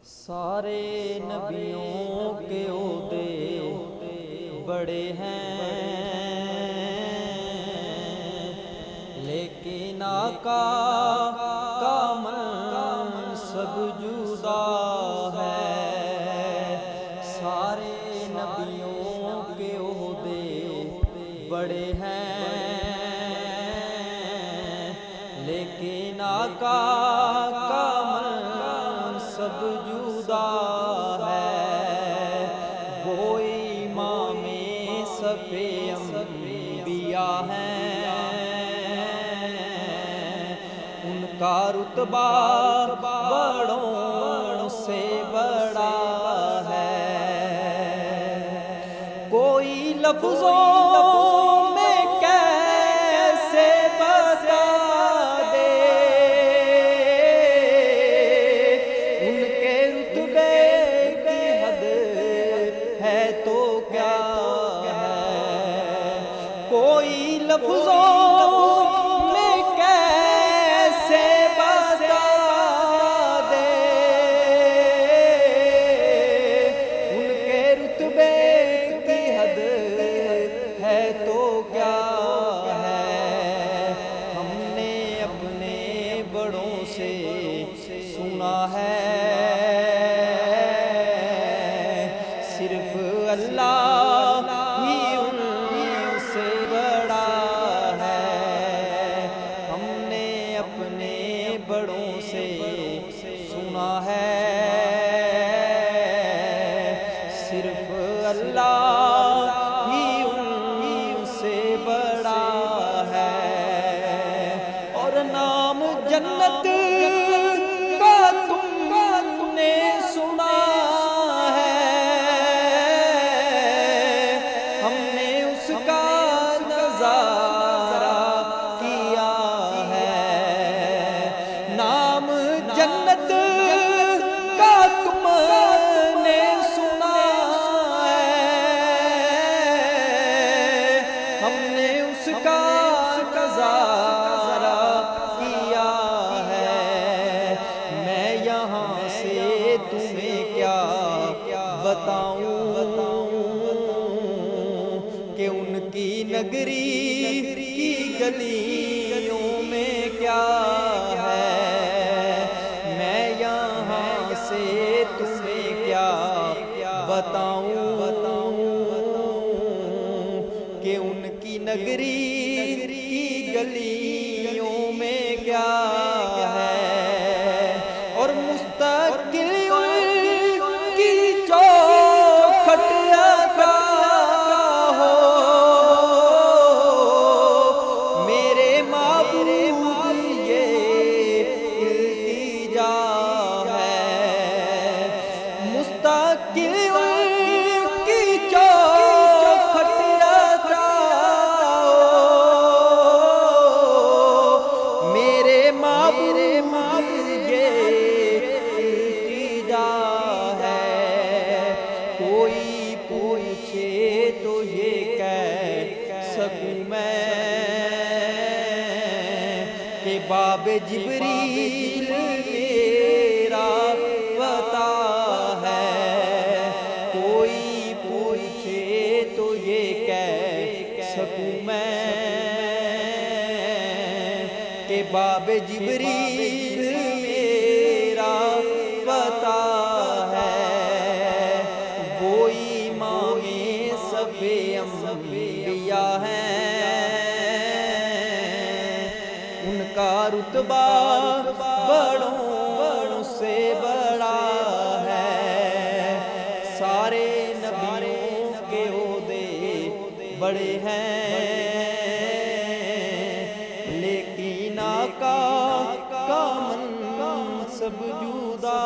सारे नबियों के ओहदे बड़े हैं, लेकिन आका का सब जुदा है। सारे नबियों के ओहदे बड़े हैं, लेकिन आका का सब जुदा है। वो इमामे सफ़े अंबिया हैं, उनका रुतबा बड़ों से बड़ा है। कोई लफ्ज़ों में कैसे बता दे उनके रुतबे की हद है तो क्या है। कोई लफ्ज़ों में कैसे बता दे उनके रुतबे की हद है तो क्या है। हमने अपने बड़ों से सुना है, सिर्फ अल्लाह ही उनसे बड़ा है। हमने अपने बड़ों से सुना है, सिर्फ अल्लाह ही उनसे बड़ा है। और नाम जन्नत का तुमने सुना है, हमने उसका नज़ारा किया है। नाम जन्नत का तुमने सुना है, हमने उसका नज़ारा किया है। मैं यहाँ से तुम्हें क्या बताऊं कि उनकी नगरी की गलियों में क्या है। मैं यहाँ से तुम्हें क्या बताऊं कि उनकी नगरी की गलियों में क्या है। और मुस्तकिल की चौखट अता हो मेरे माबूद, ये इल्तिजा है। मुस्तकिल की चौखट अता हो मेरे माबूद, ये इल्तिजा है। कोई पूछे तो ये कह सकूं मैं कि बाबे जिब्रील मेरा पता है। कोई पूछे तो ये कह सकूं मैं कि बाबे जिब्रील मेरा पता है। वो इमामे सफ़े अंबिया हैं, उनका रुतबा बड़ों से बड़ा है। सारे नबियों के ओहदे बड़े हैं, लेकिन आका का सब जुदा